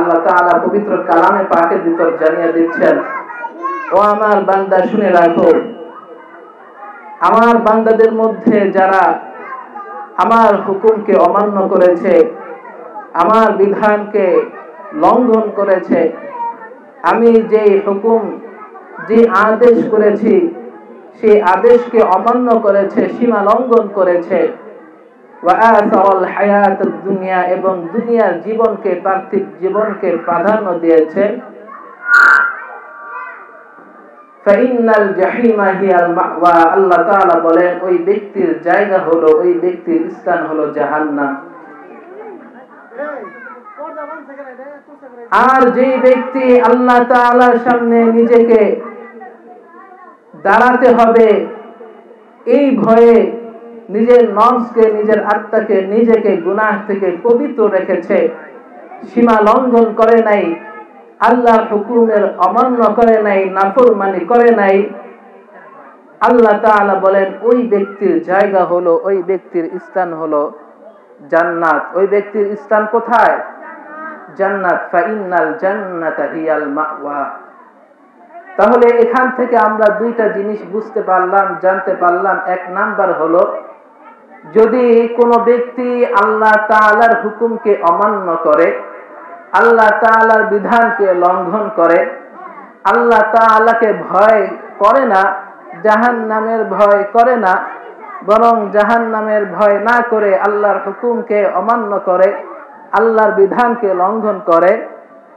আল্লাহ তাআলা পবিত্র কালামে পাকের ভিতর জানিয়ে দিচ্ছেন, ও আমার বান্দা শুনে রাখো, আমার বান্দাদের মধ্যে যারা আমার হুকুমকে অমান্য করেছে, আমার বিধানকে লঙ্ঘন করেছে, আমি যে হুকুম, যে আদেশ করেছি সেই আদেশকে অমান্য করেছে, সীমা লঙ্ঘন করেছে, ওয়াআসারাল হায়াতুদ দুনিয়া, এবং দুনিয়ার জীবনকে, পার্থিব জীবনকে প্রাধান্য দিয়েছে, ফাইন্নাল জাহিমা হিয়াল মাওয়া, আল্লাহ তাআলা বলেন ওই ব্যক্তির জায়গা হলো, ওই ব্যক্তির স্থান হলো জাহান্নাম। আর যে ব্যক্তি আল্লাহ তাআলার সামনে নিজেকে দাঁড়াতে হবে এই ভয়ে, নিজের নফসকে, নিজের আত্মাকে, নিজেকে গুনাহ থেকে পবিত্র রেখেছে, সীমা লঙ্ঘন করে নাই, আল্লাহর হুকুমের অমান্য করে নাই, নাফরমানি করে নাই, আল্লাহ তাআলা বলেন ওই ব্যক্তির জায়গা হলো, ওই ব্যক্তির স্থান হলো জান্নাত। ওই ব্যক্তির স্থান কোথায়? জান্নাত। ফাইন্নাল জান্নাতা হিয়াল মাওয়া। তাহলে এখান থেকে আমরা দুইটা জিনিস বুঝতে পারলাম, জানতে পারলাম। এক নাম্বার হলো, যদি কোনো ব্যক্তি আল্লাহ তাআলার হুকুমকে অমান্য করে, আল্লাহ তাআলার বিধানকে লঙ্ঘন করে, আল্লাহ তাআলাকে ভয় করে না, জাহান্নামের ভয় করে না, বরং জাহান্নামের ভয় না করে আল্লাহর হুকুমকে অমান্য করে, আল্লাহর বিধানকে লঙ্ঘন করে,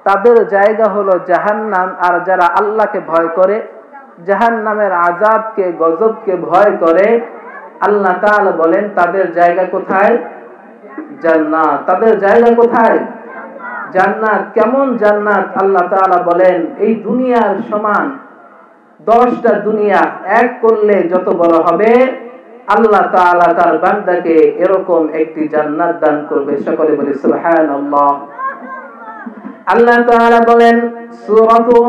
তাদের জায়গা হলো জাহান্নাম। আর যারা আল্লাহকে ভয় করে, জাহান্নামের আযাবকে, গজবকে ভয় করে, আল্লাহ তাআলা বলেন তাদের জায়গা কোথায়? জান্নাত। তাদের জায়গা কোথায়? জান্নাত। কেমন জান্নাত? আল্লাহ তাআলা বলেন এই দুনিয়ার সমান 10টা দুনিয়া এক করলে যত বড় হবে, আল্লাহ তাআলা তার বান্দাকে এরকম একটি জান্নাত দান করবে। সকলে বলি সুবহানাল্লাহ। আল্লাহ তাআলা বলেন সূরাতু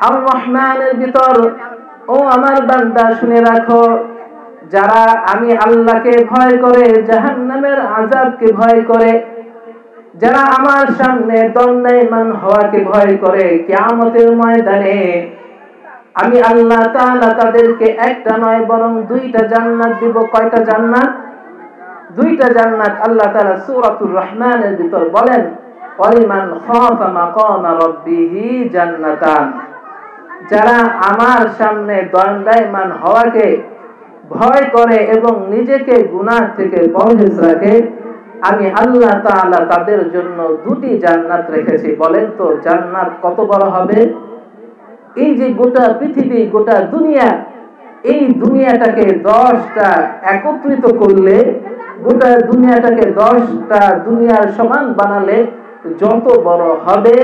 আর রহমানের ভিতর, ও আমার বান্দা শুনে রাখো, যারা আমি আল্লাহকে ভয় করে, জাহান্নামের আযাবকে ভয় করে, যারা আমার সামনে দণ্ডায়মান হওয়াকে ভয় করে, কিয়ামতের ময়দানে আমি আল্লাহ তাআলা তাদেরকে একটা নয় বরং 2টা জান্নাত দিব। কয়টা জান্নাত? 2টা জান্নাত। আল্লাহ তাআলা সূরাতুর রহমানের ভিতর বলেন, ওয়ালিমান খাফা মাকামা রাব্বিহি জান্নাতান। যারা আমার সামনে দণ্ডায়মান হওয়াকে ভয় করে এবং নিজেকে গুনাহ থেকে পরহেজ রাখে, আমি আল্লাহ তাআলা তাদের জন্য 2টি জান্নাত রেখেছি। বলেন তো জান্নাত কত বড় হবে? এই যে গোটা পৃথিবী, গোটা দুনিয়া, এই দুনিয়াটাকে 10টা একত্রিত করলে, গোটা দুনিয়াটাকে 10টা দুনিয়ার সমান বানালে যত বড় হবে,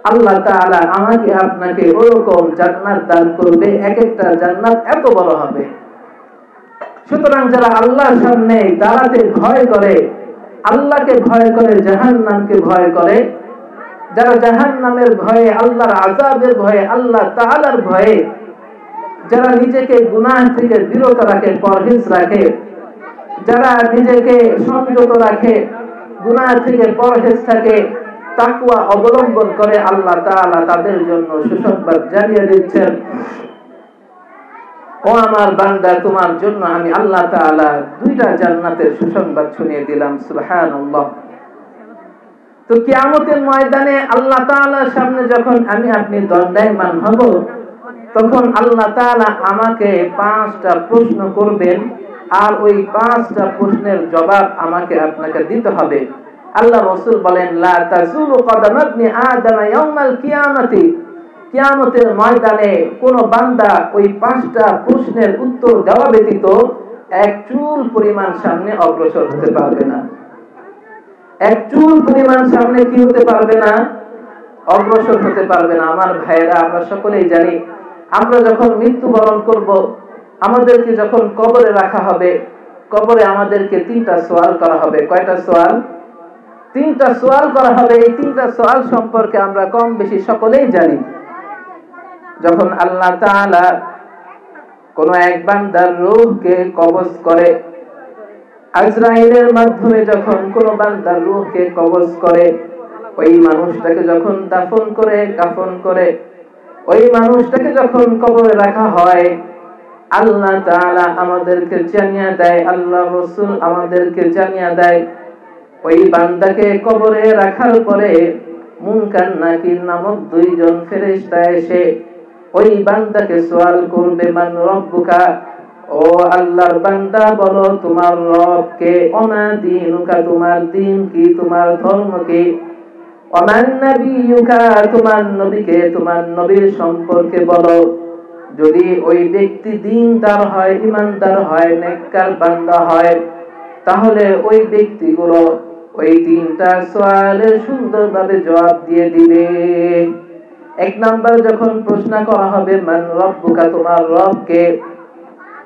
আল্লাহ তাআলা আমাকে আপনাকে ওরকম জান্নাত দান করবে। এক একটা জান্নাত এত বড় হবে। সুতরাং যারা আল্লাহর সামনে দাঁড়াতে ভয় করে, আল্লাহকে ভয় করে, জাহান্নামকে ভয় করে, যারা জাহান্নামের ভয়ে, আল্লাহর আযাবের ভয়ে, আল্লাহ তাআলার ভয়ে, যারা নিজেকে গুনাহ থেকে বিরত রাখে, পরহেজ রাখে, যারা নিজেকে সংযত রাখে, গুনাহ থেকে পরহেজ থাকে, তাকওয়া অবলম্বন করে, আল্লাহ তাআলা তাদের জন্য সুসংবাদ জানিয়ে দিচ্ছেন, ও আমার বান্দা, তোমার জন্য আমি আল্লাহ তাআলা 2টা জান্নাতের সুসংবাদ শুনিয়ে দিলাম। সুবহানাল্লাহ। তো কিয়ামতের ময়দানে আল্লাহ তাআলার সামনে যখন আমি আপনি দণ্ডায়মান হব, তখন আল্লাহ তাআলা আমাকে 5টা প্রশ্ন করবেন, আর ওই 5টা প্রশ্নের জবাব আমাকে আপনাকে দিতে হবে। আল্লাহ রাসূল বলেন, লা তাযুলু কদামা ইবনি আদম ইয়াউমাল কিয়ামাতি। কিয়ামতের ময়দানে কোন বান্দা ওই 5টা প্রশ্নের উত্তর দেওয়া ব্যতীত এক চুল পরিমাণ সামনে অগ্রসর হতে পারবে না। এক চুল পরিমাণ সামনে কি হতে পারবে না? অগ্রসর হতে পারবে না। আমার ভাইয়েরা, আমরা সকলেই জানি, আমরা যখন মৃত্যুবরণ করব, আমাদেরকে যখন কবরে রাখা হবে, কবরে আমাদেরকে 3টা সওয়াল করা হবে। কয়টা সওয়াল? 3টা সওয়াল করা হবে। এই 3টা সওয়াল সম্পর্কে আমরা কম বেশি সকলেই জানি। যখন আল্লাহ তাআলা কোন এক বান্দার রূহকে কবজ করে, আজরাইলের মাধ্যমে যখন কোন বান্দার রূহকে কবজ করে, ওই মানুষটাকে যখন দাফন করে কাফন করে ওই মানুষটাকে যখন কবরে রাখা হয়, আল্লাহ তাআলা আমাদেরকে জানিয়ে দেয়, আল্লাহ রাসূল আমাদেরকে জানিয়ে দেয়, ওই বান্দাকে কবরে রাখার পরে মুনকার নাকির নামক দুইজন ফেরেশতা এসে ওই বান্দাকে সওয়াল করবে, মান রব্বুকা, ও আল্লাহর বান্দা বলো তোমার রব কে, ওমা দীনুকা, তোমার দ্বীন কি, তোমার ধর্ম কি, ওমান নবিয়ুকা, তোমার নবীকে, তোমার নবীর সম্পর্কে বলো। যদি ওই ব্যক্তি দ্বীনদার হয়, ঈমানদার হয়, নেককার বান্দা হয়, তাহলে ওই ব্যক্তিগুলো ওই তিনটা সওয়ালের সুন্দরভাবে জবাব দিয়ে দিবে। এক নাম্বার যখন প্রশ্ন করা হবে মান রব্বুকা, তোমার রব কে,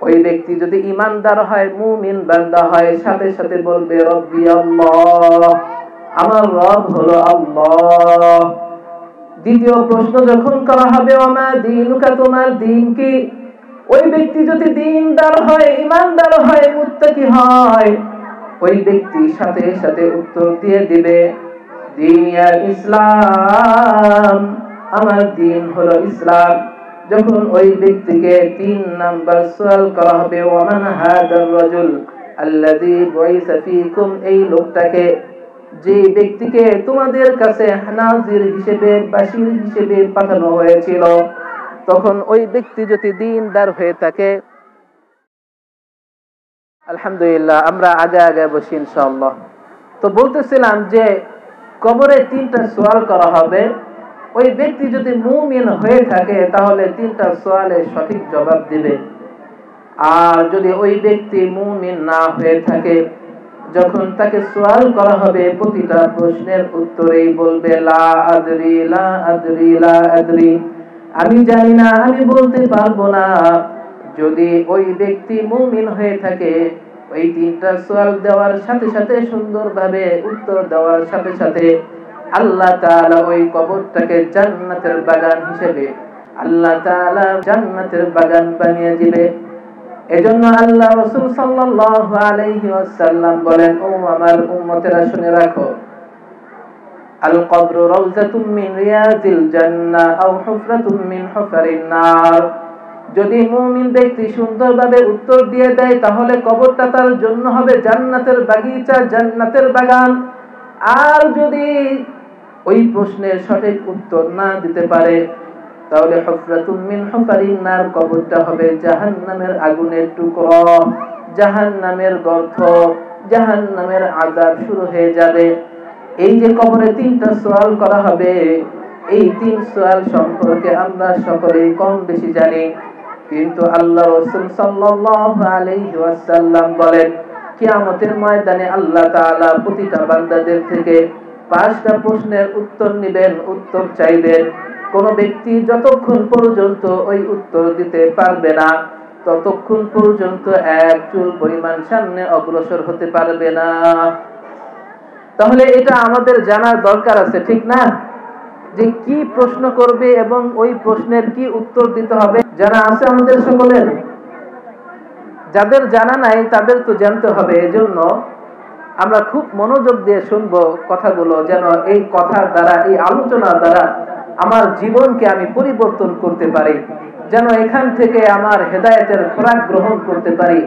ওই ব্যক্তি যদি ঈমানদার হয়, মুমিন বান্দা হয়, সাথে সাথে বলবে রব্বি আল্লাহ, আমার রব হলো আল্লাহ। দ্বিতীয় প্রশ্ন যখন করা হবে ওমা দীনুকা, তোমার দ্বীন কি, ওই ব্যক্তি যদি দ্বীনদার হয়, ঈমানদার হয়, মুত্তাকি হয়, ওই ব্যক্তি সাথে সাথে উত্তর দিয়ে দিবে দ্বীন ইসলাম, আমার দ্বীন হলো ইসলাম। যখন ওই ব্যক্তিকে ৩ নাম্বার সওয়াল করা হবে ওয়ামান হাদার রাজুল আল্লাযী বুইসা ফীকুম, এই লোকটাকে, যে ব্যক্তিকে তোমাদের কাছে নাযির হিসেবে, বাশীর হিসেবে পাঠানো হয়েছিল, তখন ওই ব্যক্তি যদি দ্বীনদার হয়ে থাকে, আলহামদুলিল্লাহ আমরা আগে বসি ইনশাআল্লাহ। তো বলতেছিলাম যে কবরে 3টা সওয়াল করা হবে। ওই ব্যক্তি যদি মুমিন হয়ে থাকে তাহলে 3টা সওয়ালের সঠিক জবাব দিবে। আর যদি ওই ব্যক্তি মুমিন না হয়ে থাকে, যখন তাকে সওয়াল করা হবে প্রতিটা প্রশ্নের উত্তরেই বলবে লা আদরি লা আদরি লা আদরি, আমি জানি না, আমি বলতে পারবো না। যদি ওই ব্যক্তি মুমিন হয়ে থাকে, ওই 3টা সওয়াল দেওয়ার সাথে সাথে, সুন্দরভাবে উত্তর দেওয়ার সাথে সাথে আল্লাহ তাআলা ওই কবরটাকে জান্নাতের বাগান হিসেবে আল্লাহ তাআলা জান্নাতের বাগান বানিয়ে দিবে। এজন্য আল্লাহ রাসূল সাল্লাল্লাহু আলাইহি ওয়াসাল্লাম বলেন, ও আমার উম্মতেরা শুনে রাখো, আল কবরু রাউযাতুম মিন রিয়াজিল জান্নাহ আও হুফরাতুম মিন হুফারিন নার। যদি মুমিন ব্যক্তি সুন্দরভাবে উত্তর দিয়ে দেয়, তাহলে কবরটা তার জন্য হবে জান্নাতের বাগিচা, জান্নাতের বাগান। আর যদি ওই প্রশ্নের সঠিক উত্তর না দিতে পারে, তাহলে হুফরাতুম মিন হুফারিন নার, কবরটা হবে জাহান্নামের আগুনের টুকরো, জাহান্নামের গর্ত, জাহান্নামের আযাব শুরু হয়ে যাবে। এই যে কবরে 3টা সওয়াল করা হবে, এই 3 সওয়াল সম্পর্কে আমরা সকলেই কম বেশি জানি, কিন্তু আল্লাহ রাসূল সাল্লাল্লাহু আলাইহি ওয়াসাল্লাম বলেন, কিয়ামতের ময়দানে আল্লাহ তাআলা প্রতিটা বান্দাদের থেকে 5টা প্রশ্নের উত্তর নেবেন, উত্তর চাইবেন। কোন ব্যক্তি যতক্ষণ পর্যন্ত ওই উত্তর দিতে পারবে না, ততক্ষণ পর্যন্ত এক চুল পরিমাণ সামনে অগ্রসর হতে পারবে না। তাহলে এটা আমাদের জানার দরকার আছে, ঠিক না? যে কি প্রশ্ন করবে এবং ওই প্রশ্নের কি উত্তর দিতে হবে, জানা আছে আমাদের সকলের? যাদের জানা নাই তাদের তো জানতে হবে। এজন্য আমরা খুব মনোযোগ দিয়ে শুনবো কথাগুলো, যেন এই কথার দ্বারা, এই আলোচনার দ্বারা আমার জীবনকে আমি পরিবর্তন করতে পারি, যেন এখান থেকে আমার হেদায়েতের খোরাক গ্রহণ করতে পারি।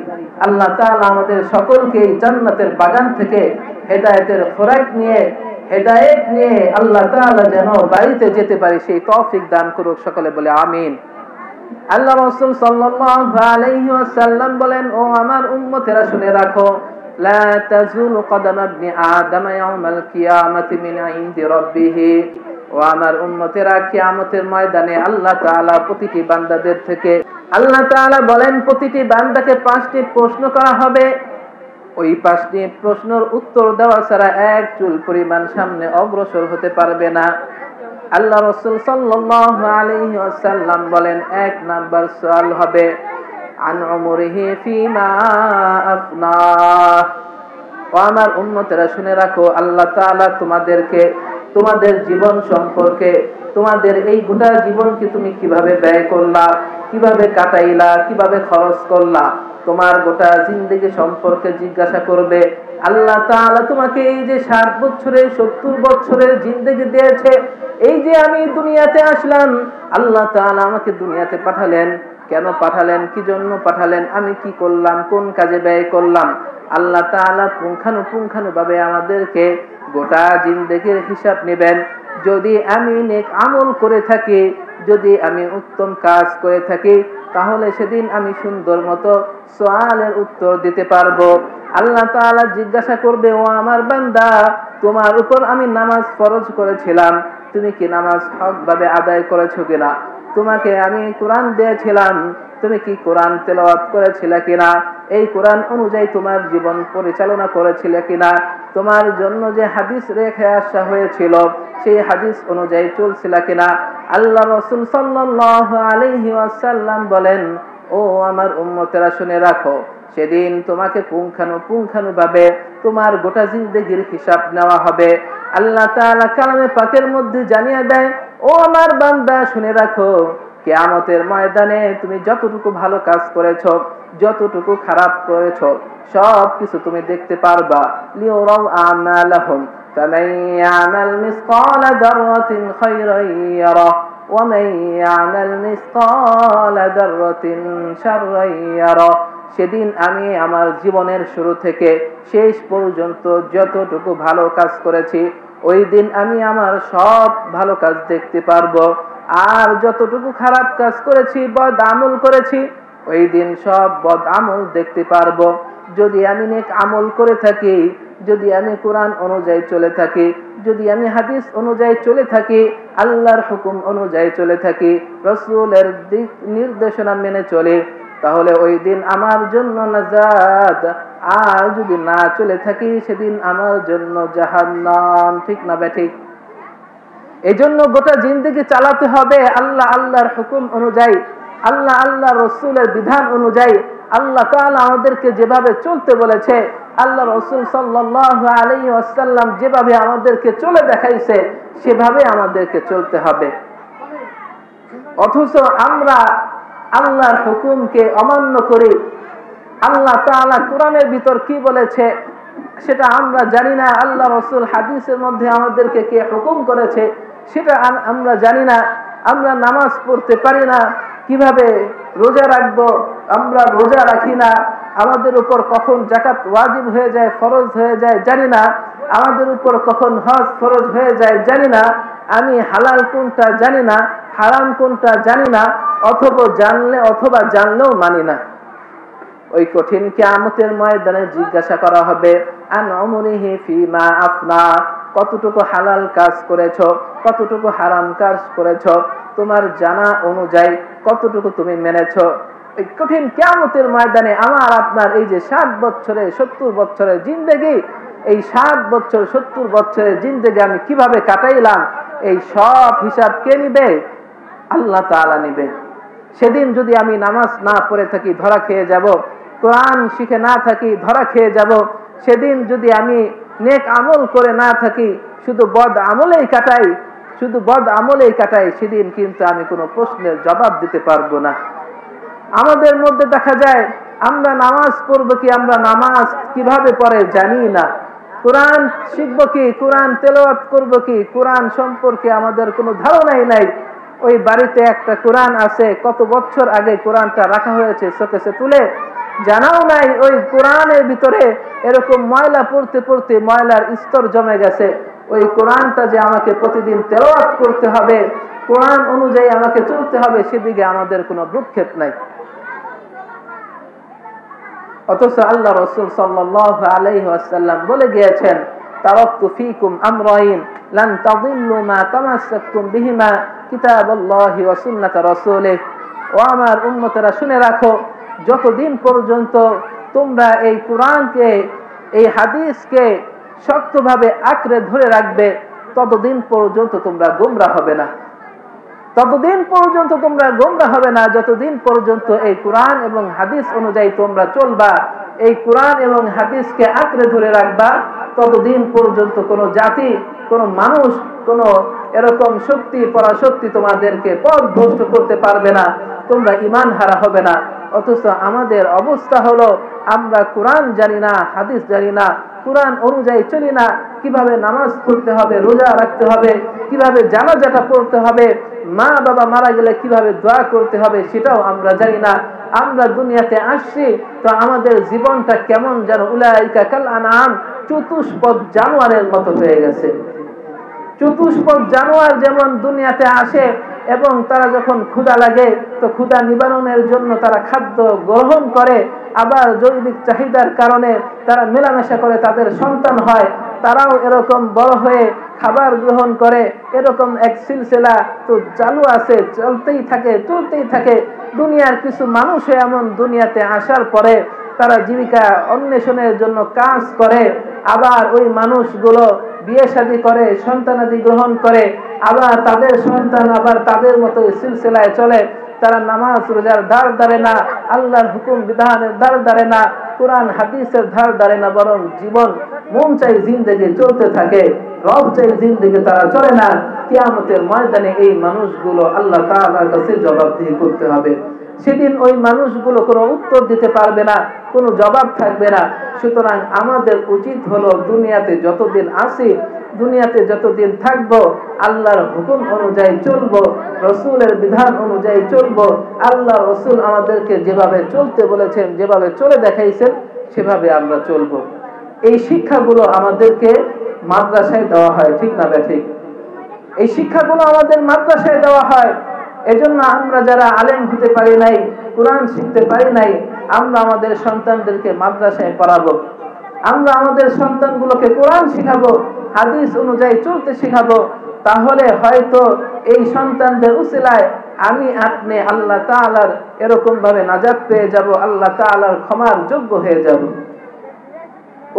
আল্লাহ তাআলা আমাদের সকলকে এই জান্নাতের বাগান থেকে হেদায়েতের খোরাক নিয়ে, হেদায়েত নিয়ে আল্লাহ তাআলা যেন বাড়িতে যেতে পারি, সেই তৌফিক দান করুক। সকলে বলে আমিন। আল্লাহ রাসূল সাল্লাল্লাহু আলাইহি ওয়াসাল্লাম বলেন, ও আমার উম্মতেরা শুনে রাখো, লা তাজুলু কদাম ইবনি আদম ইয়াউমাল কিয়ামাতি মিন ইনদি রাব্বিহ। ও আমার উম্মতেরা, কিয়ামতের ময়দানে আল্লাহ তাআলা প্রতিটি বান্দাদের থেকে, আল্লাহ তাআলা বলেন প্রতিটি বান্দাকে 5টি প্রশ্ন করা হবে। ওই 5টি প্রশ্নের উত্তর দেওয়া ছাড়া এক চুল পরিমাণ সামনে অগ্রসর হতে পারবে না। আল্লাহ রাসূল সাল্লাল্লাহু আলাইহি ওয়াসাল্লাম বলেন, 1 নাম্বার সওয়াল হবে আন উমরিহি ফিমা আফনা। ও আমার উম্মতেরা শুনে রাখো, আল্লাহ তাআলা তোমাদেরকে তোমাদের জীবন সম্পর্কে, তোমাদের এই গোটা জীবনকে তুমি কিভাবে ব্যয় করলা, কিভাবে কাটাইলা, কিভাবে খরচ করলা, তোমার গোটা জিন্দেগি সম্পর্কে জিজ্ঞাসা করবে। আল্লাহ তাআলা তোমাকে এই যে 60 বছরের 70 বছরের জিন্দেগি দিয়েছে, এই যে আমি দুনিয়াতে আসলাম, আল্লাহ তাআলা আমাকে দুনিয়াতে পাঠালেন, কেন পাঠালেন, কি জন্য পাঠালেন, আমি কি করলাম, কোন কাজে ব্যয় করলাম, আল্লাহ তাআলা পুঙ্খানুপুঙ্খানুভাবে আমাদেরকে গোটা জিন্দেগির হিসাব নেবেন। যদি আমি নেক আমল করে থাকি, যদি আমি উত্তম কাজ করে থাকি, তাহলে সেদিন আমি সুন্দর মতো সওয়ালের উত্তর দিতে পারবো। আল্লাহ তাআলা জিজ্ঞাসা করবে, ও আমার বান্দা, তোমার উপর আমি নামাজ ফরজ করেছিলাম, তুমি কি নামাজ হকভাবে আদায় করেছো কিনা? তোমাকে আমি কোরআন দিয়েছিলাম, তুমি কি কোরআন তেলাওয়াত করেছিলে কিনা? এই কোরআন অনুযায়ী তোমার জীবন পরিচালনা করেছিলে কিনা? তোমার জন্য যে হাদিস রেখে আসা হয়েছিল, সেই হাদিস অনুযায়ী চলছিল কিনা? আল্লাহ রাসূল সাল্লাল্লাহু আলাইহি ওয়াসাল্লাম বলেন, ও আমার উম্মতেরা শুনে রাখো, সেদিন তোমাকে পুঙ্খানুপুঙ্খানুভাবে তোমার গোটা জিন্দেগির হিসাব নেওয়া হবে। আল্লাহ তাআলা কালামে পাকের মধ্যে জানিয়ে দেয়, ও আমার বান্দা শুনে রাখো, কিয়ামতের ময়দানে তুমি যতটুকু ভালো কাজ করেছো, যতটুকু খারাপ করেছো, সব কিছু তুমি দেখতে পারবা। লিউরাউ আমালাহুম ফামান ইয়ামাল মিসকালা যাররাতিন খায়রান ইয়ারা ওয়া মান ইয়ামাল মিসকালা যাররাতিন শাররান ইয়ারা। সেদিন আমি আমার জীবনের শুরু থেকে শেষ পর্যন্ত যতটুকু ভালো কাজ করেছি, ওই দিন আমি আমার সব ভালো কাজ দেখতে পারবো। আর যতটুকু খারাপ কাজ করেছি, বদ আমল করেছি, ওই দিন সব বদ আমল দেখতে পারবো। যদি আমি নেক আমল করে থাকি, যদি আমি কোরআন অনুযায়ী চলে থাকি, যদি আমি হাদিস অনুযায়ী চলে থাকি, আল্লাহর হুকুম অনুযায়ী চলে থাকি, রাসূলের দিক নির্দেশনা মেনে চলে, তাহলে ওই দিন আমার জন্য নাজাত। আর যদি না চলে থাকি, সেদিন আমার জন্য জাহান্নাম। ঠিক না বেঠিক? এই জন্য গোটা জিন্দেগি চালাতে হবে আল্লাহর হুকুম অনুযায়ী, আল্লাহ রাসূলের বিধান অনুযায়ী। আল্লাহ তাআলা আমাদেরকে যেভাবে চলতে বলেছে, আল্লাহ রাসূল সাল্লাল্লাহু আলাইহি ওয়াসাল্লাম যেভাবে আমাদেরকে চলে দেখাইছে, সেভাবে আমাদেরকে চলতে হবে। অথচ আমরা আল্লাহর হুকুমকে অমান্য করি। আল্লাহ তাআলা কোরআনের ভিতর কি বলেছে সেটা আমরা জানি না, আল্লাহ রাসূল হাদিসের মধ্যে আমাদেরকে কে হুকুম করেছে সেটা আমরা জানি না। আমরা নামাজ পড়তে পারি না, কিভাবে রোজা রাখবো আমরা রোজা রাখি না। আমাদের উপর কখন যাকাত ওয়াজিব হয়ে যায়, ফরজ হয়ে যায় জানি না। আমাদের উপর কখন হজ ফরজ হয়ে যায় জানি না। আমি হালাল কোনটা জানি না, হারাম কোনটা জানি না, অথবা জানলেও মানি না। ওই কঠিন কিয়ামতের ময়দানে জিজ্ঞাসা করা হবে, আন উমরিহি ফিমা আফনা, কতটুকু হালাল কাজ করেছো, কতটুকু হারাম কাজ করেছো, তোমার জানা অনুযায়ী কতটুকু তুমি মেনেছো। এই কঠিন কিয়ামতের ময়দানে আমার আপনার এই যে 60 বছরের 70 বছরের জিন্দেগি, এই 60 বছর 70 বছরের জিন্দেগি আমি কিভাবে কাটাইলাম, এই সব হিসাব কে নিবে? আল্লাহ তাআলা নিবে। সেদিন যদি আমি নামাজ না পড়ে থাকি, ধরা খেয়ে যাব। কোরআন শিখে না থাকি, ধরা খেয়ে যাব। সেদিন যদি আমি নেক আমল করে না থাকি, শুধু বদ আমলেই কাটাই, সেদিন কিন্তু আমি কোনো প্রশ্নের জবাব দিতে পারবো না। আমাদের মধ্যে দেখা যায় আমরা নামাজ পড়বো কি, আমরা নামাজ কিভাবে পড়ে জানি না। কোরআন শিখবো কি, কোরআন তেলাওয়াত করবো কি, কোরআন সম্পর্কে আমাদের কোনো ধারণাই নাই। ওই বাড়িতে একটা কোরআন আছে, কত বছর আগে কোরআনটা রাখা হয়েছে শোকেসে তুলে, জানাও নাই ওই কোরআনের ভিতরে এরকম ময়লা পড়তে পড়তে ময়লার স্তর জমে গেছে। ওই কোরআনটা যে আমাকে প্রতিদিন তেলাওয়াত করতে হবে, কোরআন অনুযায়ী আমাকে চলতে হবে, সেদিকে আমাদের কোনো ভ্রুক্ষেপ নাই। অথচ আল্লাহ রাসূল সাল্লাল্লাহু আলাইহি ওয়াসাল্লাম বলে গিয়েছেন, তারাকতু ফীকুম আমরাইন লান তাদিল্লু মা তামাসসাকতুম বিহিমা কিতাবাল্লাহি ওয়া সুন্নাত রাসূলিহি। ও আমার উম্মতেরা শুনে রাখো, যতদিন পর্যন্ত তোমরা এই কোরআনকে, এই হাদিসকে শক্তভাবে আঁকড়ে ধরে রাখবে, ততদিন পর্যন্ত তোমরা গোমরা হবে না। ততদিন পর্যন্ত তোমরা গোমরা হবে না, যতদিন পর্যন্ত এই কোরআন এবং হাদিস অনুযায়ী তোমরা চলবা, এই কোরআন এবং হাদিসকে আঁকড়ে ধরে রাখবা, ততদিন পর্যন্ত কোনো জাতি, কোনো মানুষ, কোনো এরকম শক্তি পরাশক্তি তোমাদেরকে পথভ্রষ্ট করতে পারবে না, তোমরা ঈমান হারা হবে না। অথচ আমাদের অবস্থা হলো, আমরা কোরআন জানি না, হাদিস জানি না, কোরআন অনুযায়ী চলি না, কিভাবে নামাজ পড়তে হবে, রোজা রাখতে হবে, কিভাবে জানাজাটা পড়তে হবে, মা বাবা মারা গেলে কিভাবে দোয়া করতে হবে সেটাও আমরা জানি না। আমরা দুনিয়াতে আসছি তো আমাদের জীবনটা কেমন যেন উলাইকা কাল আনআম, চতুষ্পদ জানোয়ারের মতো হয়ে গেছে। চতুষ্পদ জানোয়ার যেমন দুনিয়াতে আসে এবং তারা যখন ক্ষুধা লাগে তো ক্ষুধা নিবারণের জন্য তারা খাদ্য গ্রহণ করে, আবার জৈবিক চাহিদার কারণে তারা মেলামেশা করে, তাদের সন্তান হয়, তারাও এরকম বড় হয়ে খাবার গ্রহণ করে। এরকম এক সিলসিলা তো চালু আছে, চলতেই থাকে। দুনিয়ার কিছু মানুষ এমন দুনিয়াতে আসার পরে তারা জীবিকা অন্বেষণের জন্য কাজ করে, আবার ওই মানুষগুলো বিয়ে শাদী করে, সন্তানাদি গ্রহণ করে, আবার তাদের সন্তান আবার তাদের মতো সিলসিলায় চলে। তারা নামাজ রোজার ধার ধারে না, আল্লাহর হুকুম বিধানের ধার ধারে না, কোরআন হাদিসের ধার ধারে না, বরং জীবন মন চাই জিন্দেগি চলতে থাকে, রব চাই জিন্দেগি তারা চলে না। কিয়ামতের ময়দানে এই মানুষগুলো আল্লাহ তাআলার কাছে জবাবদিহি করতে হবে। সেদিন ওই মানুষগুলো কোনো উত্তর দিতে পারবে না, কোনো জবাব থাকবে না। সুতরাং আমাদের উচিত হলো দুনিয়াতে যতদিন আছি, দুনিয়াতে যতদিন থাকবো, আল্লাহর হুকুম অনুযায়ী চলবো, রসুলের বিধান অনুযায়ী চলবো। আল্লাহ রসুল আমাদেরকে যেভাবে চলতে বলেছেন, যেভাবে চলে দেখাইছেন, সেভাবে আমরা চলবো। এই শিক্ষাগুলো আমাদেরকে মাদ্রাসায় দেওয়া হয়, ঠিক না ঠিক? এই শিক্ষাগুলো আমাদের মাদ্রাসায় দেওয়া হয়। এজন্য আমরা যারা আলেম হতে পারি নাই, কোরআন শিখতে পারি নাই, আমরা আমাদের সন্তানদেরকে মাদ্রাসায় পড়াবো, আমরা আমাদের সন্তানগুলোকে কোরআন শিখাবো, হাদিস অনুযায়ী চলতে শিখাবো। তাহলে হয়তো এই সন্তানদের উসিলায় আমি আপনি আল্লাহ তাআলার এরকম ভাবে নাজাত পেয়ে যাব, আল্লাহ তাআলার ক্ষমার যোগ্য হয়ে যাব।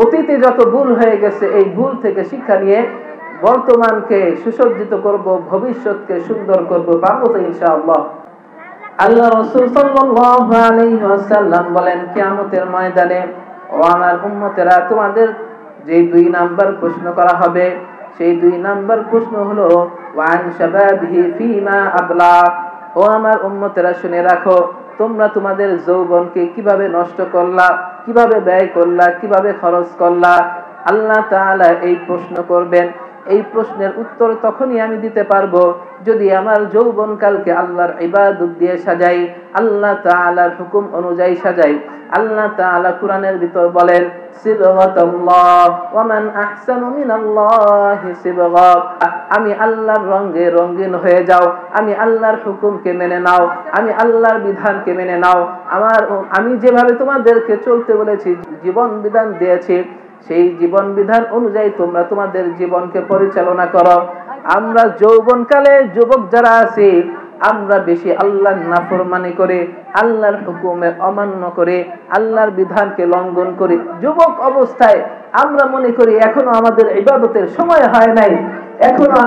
অতীতে যত ভুল হয়ে গেছে, এই ভুল থেকে শিক্ষা নিয়ে বর্তমানকে সুসজ্জিত করব, ভবিষ্যৎকে সুন্দর করব, পারবো তো ইনশাআল্লাহ। আল্লাহ রাসূল সাল্লাল্লাহু আলাইহি ওয়াসাল্লাম বলেন, কিয়ামতের ময়দানে ও আমার উম্মতেরা, তোমাদের যে 2 নাম্বার প্রশ্ন করা হবে, সেই 2 নাম্বার প্রশ্ন হলো ওয়ান শাবাবিহি ফিমা আবলা। ও আমার উম্মতেরা শুনে রাখো, তোমরা তোমাদের যৌবনকে কিভাবে নষ্ট করলা, কিভাবে ব্যয় করলা, কিভাবে খরচ করলা। আল্লাহ তাআলা এই প্রশ্ন করবেন। এই প্রশ্নের উত্তর তখনই আমি দিতে পারবো যদি আমার যৌবনকালকে আল্লাহর ইবাদত দিয়ে সাজাই, আল্লাহ তাআলার হুকুম অনুযায়ী সাজাই। আল্লাহ তাআলা কোরআনের ভিতর বলেন, সিবগাতুল্লাহ ওয়া মান আহসানু মিনাল্লাহি সিবগা। আমি আল্লাহর রঙে রঙিন হয়ে যাও, আমি আল্লাহর হুকুমকে মেনে নাও, আমি আল্লাহর বিধানকে মেনে নাও। আমি যেভাবে তোমাদেরকে চলতে বলেছি, জীবন বিধান দিয়েছি, সেই জীবন বিধান অনুযায়ী তোমরা তোমাদের জীবনকে পরিচালনা করো। আমরা যৌবনকালে যুবক যারা আছি, আমরা বেশি আল্লাহর নাফরমানি করে, আল্লাহর হুকুমে অমান্য করে, আল্লাহর বিধানকে লঙ্ঘন করি। যুবক অবস্থায় আমরা মনে করি এখনো আমাদের ইবাদতের সময় হয় নাই, এখনো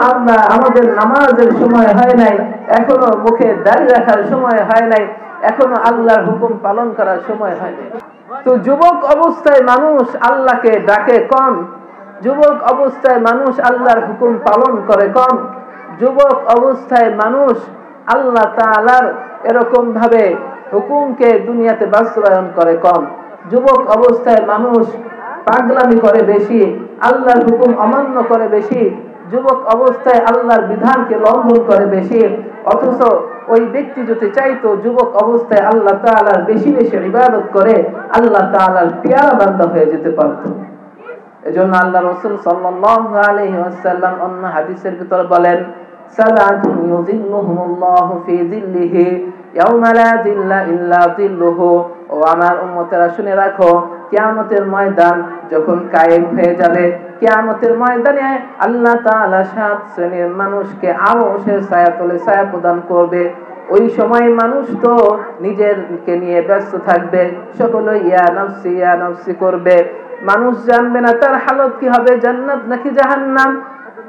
আমাদের নামাজের সময় হয় নাই, এখনো মুখে দাড়ি রাখার সময় হয় নাই, এখনো আল্লাহর হুকুম পালন করার সময় হয় নাই। তো যুবক অবস্থায় মানুষ আল্লাহকে ডাকে কম, যুবক অবস্থায় মানুষ আল্লাহর হুকুম পালন করে কম, যুবক অবস্থায় মানুষ আল্লাহ তাআলার এরকম ভাবে হুকুমকে দুনিয়াতে বাস্তবায়ন করে কম। যুবক অবস্থায় মানুষ পাগলামি করে বেশি, আল্লাহর হুকুম অমান্য করে বেশি, যুবক অবস্থায় আল্লাহর বিধানকে লঙ্ঘন করে বেশি। অথচ ওই ব্যক্তি যদি চাইতো যুবক অবস্থায় আল্লাহ তাআলার বেশি বেশি ইবাদত করে, আল্লাহ তাআলার প্রিয় বান্দা হয়ে যেতে পারত। এজন্য আল্লাহ রাসূল সাল্লাল্লাহু আলাইহি ওয়াসাল্লাম অন্য হাদিসের ভিতর বলেন, সালাতুন ইউযিল্লুহুমুল্লাহু ফি যিল্লিহি ইয়াওমা লা যিল্লা ইল্লা যিল্লুহু। ও আমার উম্মতেরা শুনে রাখো, কিয়ামতের ময়দান যখন কায়েম হয়ে যাবে, কিয়ামতের ময়দানে আল্লাহ তাআলা 7 শ্রেণীর মানুষকে আরশের ছায়াতলে ছায়া প্রদান করবে। ওই সময় মানুষ তো নিজেরকে নিয়ে ব্যস্ত থাকবে, সকলে ইয়া নাফসি করবে। মানুষ জানবে না তার হালত কি হবে, জান্নাত নাকি জাহান্নাম।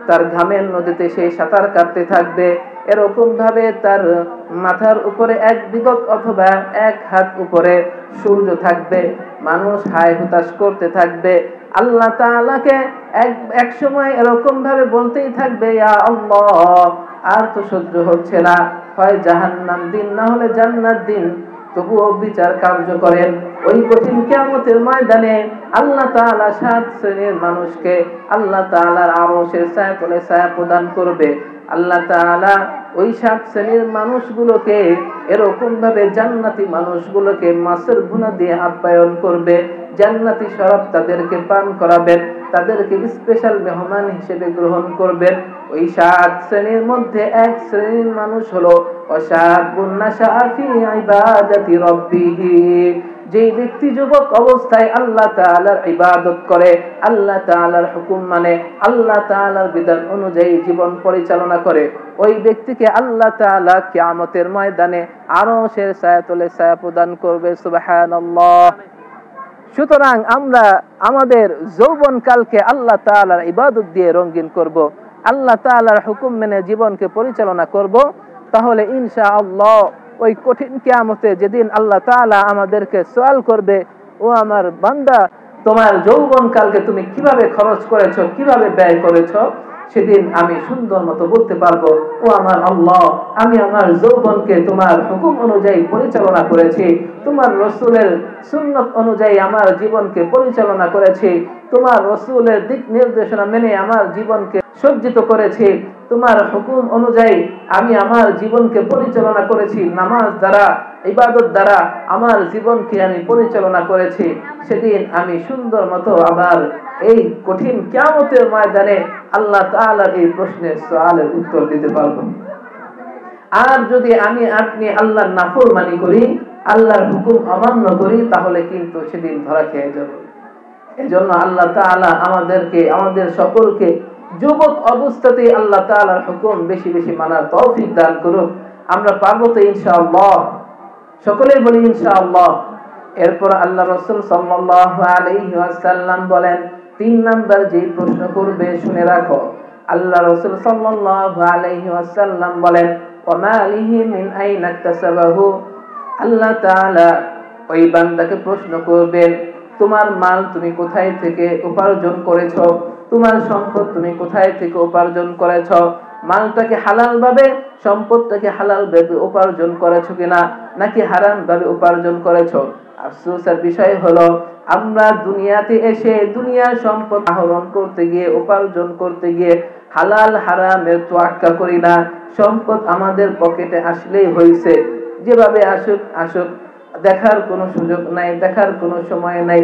তার ঘামের নদীতে সে সাঁতার কাটতে থাকবে। এরকম ভাবে তার মাথার উপরে 1 বিগত অথবা 1 হাত উপরে সূর্য থাকবে। মানুষ হায় হুতাশ করতে থাকবে, আল্লাহ তাআলাকে এক সময় এরকম ভাবে বলতেই থাকবে, ইয়া আল্লাহ, আর তো সহ্য হচ্ছে না, হয় জাহান্নাম দিন না হলে জান্নাত দিন। তবুও বিচার কার্য করেন। ওই কঠিন কিয়ামতের ময়দানে আল্লাহ তাআলা 7 শ্রেণীর মানুষকে আল্লাহ তাআলার আরশের ছায়াতলে ছায়া প্রদান করবে। আল্লাহ তাআলা ওই 7 শ্রেণীর মানুষগুলোকে এরকম ভাবে জান্নাতি মানুষগুলোকে মাছের ভুনা দিয়ে আপ্যায়ন করবে, জান্নাতি শরাব তাদেরকে পান করাবেন, তাদেরকে স্পেশাল মেহমান হিসেবে গ্রহণ করবেন। ওই 7 শ্রেণীর মধ্যে এক শ্রেণীর মানুষ হলো ওয়াশাবুন নাশাআ ফি ইবাদাতি রাব্বিহি, যে ব্যক্তি যুবক অবস্থায় আল্লাহ তাআলার ইবাদত করে, আল্লাহ তাআলার হুকুম মানে, আল্লাহ তাআলার বিধান অনুযায়ী জীবন পরিচালনা করে, ওই ব্যক্তিকে আল্লাহ তাআলা কিয়ামতের ময়দানে আরশের ছায়াতলে ছায়া প্রদান করবে। সুবহানাল্লাহ। সুতরাং আমরা আমাদের যৌবনকালকে আল্লাহ তাআলার ইবাদত দিয়ে রঙিন করব, আল্লাহ তাআলার হুকুম মেনে জীবনকে পরিচালনা করব, তাহলে ইনশাআল্লাহ ওই কঠিন কিয়ামতে যেদিন আল্লাহ তাআলা আমাদেরকে সওয়াল করবে, ও আমার বান্দা তোমার যৌবনকালকে তুমি কিভাবে খরচ করেছো, কিভাবে ব্যয় করেছো, সেদিন আমি সুন্দর মতো বলতে পারবো, ও আমার আল্লাহ, আমি আমার যৌবনকে তোমার হুকুম অনুযায়ী পরিচালনা করেছি, তোমার রাসূলের সুন্নাত অনুযায়ী আমার জীবনকে পরিচালনা করেছি, তোমার রাসূলের দিক নির্দেশনা মেনে আমার জীবনকে সজ্জিত করেছি, তোমার হুকুম অনুযায়ী আমি আমার জীবনকে পরিচালনা করেছি, নামাজ দ্বারা, ইবাদত দ্বারা আমার জীবনকে আমি পরিচালনা করেছি। সেদিন আমি সুন্দর মতো আবার এই কঠিন কিয়ামতের ময়দানে আল্লাহ তাআলার এই প্রশ্নের সওয়ালের উত্তর দিতে পারবো। আর যদি আমি আপনি আল্লাহর নাফরমানি করি, আল্লাহর হুকুম অমান্য করি, তাহলে কিন্তু সেদিন ধরা খেয়ে যাব। এজন্য আল্লাহ তাআলা আমাদেরকে, আমাদের সকলকে যুবক অবস্থাতেই আল্লাহ তাআলার হুকুম বেশি বেশি মানার তৌফিক দান করুন। আমরা পারবো তো ইনশাআল্লাহ? সকলেই বলি ইনশাআল্লাহ। এরপর আল্লাহ রাসূল সাল্লাল্লাহু আলাইহি ওয়াসাল্লাম বলেন, 3 নাম্বার যে প্রশ্ন করবে শুনে রাখো। আল্লাহ রাসূল সাল্লাল্লাহু আলাইহি ওয়াসাল্লাম বলেন, ওয়া মালিহি মিন আইনা ইকতাসাবাহু, আল্লাহ তাআলা ওই বান্দাকে প্রশ্ন করবেন, তোমার মাল তুমি কোথায় থেকে উপার্জন করেছো, তোমার সম্পদ তুমি কোথায় থেকে উপার্জন করেছো, মালটাকে হালাল ভাবে, সম্পদটাকে হালাল ভাবে উপার্জন করেছো কিনা, নাকি হারাম ভাবে উপার্জন করেছো। আফসোসের বিষয় হলো আমরা দুনিয়াতে এসে দুনিয়ার সম্পদ আহরণ করতে গিয়ে, উপার্জন করতে গিয়ে হালাল হারামের তোয়াক্কা করি না। সম্পদ আমাদের পকেটে আসলেই হয়েছে, যেভাবে আসুক আসুক, দেখার কোনো সুযোগ নাই, দেখার কোনো সময় নাই,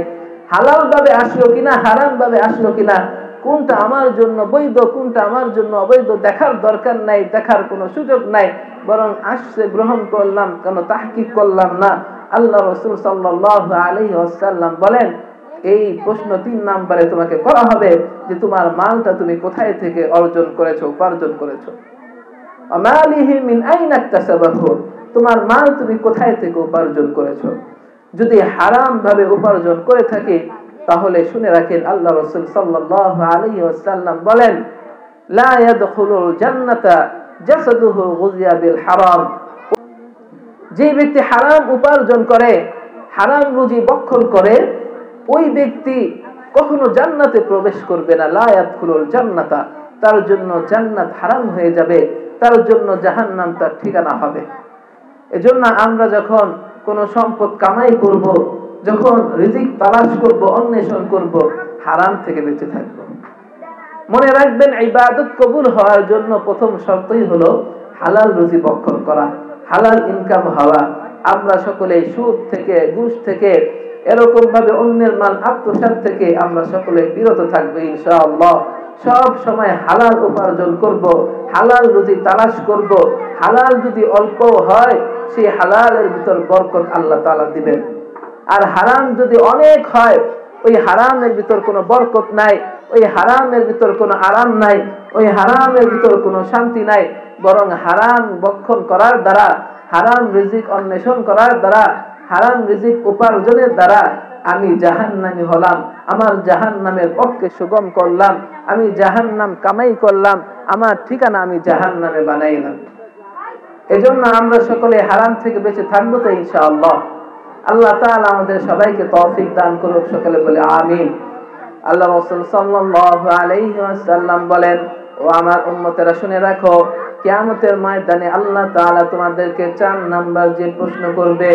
হালাল ভাবে আসলো কিনা, হারাম ভাবে আসলো কিনা, কোনটা আমার জন্য বৈধ, কোনটা আমার জন্য অবৈধ, দেখার দরকার নাই, দেখার কোনো সুযোগ নাই, বরং আসছে গ্রহণ করলাম, কেন তাহকিক করলাম না। আল্লাহ রাসূল সাল্লাল্লাহু আলাইহি ওয়াসাল্লাম বলেন, এই প্রশ্ন 3 নম্বরে তোমাকে করা হবে যে তোমার মালটা তুমি কোথায় থেকে অর্জন করেছো, উপার্জন করেছো। আমালিহি মিন আইনা ইকতাসাবাহু, তোমার মাল তুমি কোথায় থেকে উপার্জন করেছো। যদি হারাম ভাবে উপার্জন করে থাকে, তাহলে শুনে রাখেন আল্লাহ রাসূল সাল্লাল্লাহু আলাইহি ওয়াসাল্লাম বলেন, লা ইয়াদখুলুল জান্নাতা জাসাদুহু গুযিয়া বিল হারাম, যে ব্যক্তি হারাম উপার্জন করে, হারাম রুজি ভক্ষণ করে, ওই ব্যক্তি কখনো জান্নাতে প্রবেশ করবে না। লা ইয়াদখুলুল জান্নাতা, তার জন্য জান্নাত হারাম হয়ে যাবে, তার জন্য জাহান্নাম তার ঠিকানা হবে। এজন্য আমরা যখন কোন সম্পদ কামাই করব, যখন রিজিক তালাশ করব, অন্বেষণ করব, হারাম থেকে বেঁচে থাকব। মনে রাখবেন, ইবাদত কবুল হওয়ার জন্য প্রথম শর্তই হলো হালাল রুজি ভক্ষণ করা, হালাল ইনকাম হওয়া। আমরা সকলে সুদ থেকে, ঘুষ থেকে, এরকম ভাবে অন্যের মাল আত্মসাৎ থেকে আমরা সকলে বিরত থাকবো ইনশাআল্লাহ। সব সময় হালাল উপার্জন করব, হালাল রুজি তালাশ করব। হালাল যদি অল্প হয়, সেই হালালের ভিতর বরকত আল্লাহ তাআলা দিবেন। আর হারাম যদি অনেক হয়, ওই হারামের ভিতর কোনো বরকত নাই, ওই হারামের ভিতর কোনো আরাম নাই, ওই হারামের ভিতর কোনো শান্তি নাই। বরং হারাম ভক্ষণ করার দ্বারা, হারাম রিজিক অন্বেষণ করার দ্বারা, হারাম রিজিক উপার্জনের দ্বারা আমি জাহান্নামী হলাম, আমার জাহান্নামের পক্ষে সুগম করলাম, আমি জাহান্নাম কামাই করলাম, আমার ঠিকানা আমি জাহান্নামে বানাইলাম। এজন্য আমরা সকলে হারাম থেকে বেঁচে থাকবো তো ইনশাআল্লাহ। আল্লাহ তাআলা আমাদের সবাইকে তৌফিক দান করুক, সকলে বলে আমিন। আল্লাহ রাসূল সাল্লাল্লাহু আলাইহি ওয়াসাল্লাম বলেন, ও আমার উম্মতেরা শুনে রাখো, কিয়ামতের ময়দানে আল্লাহ তাআলা তোমাদেরকে 4 নাম্বার যে প্রশ্ন করবে,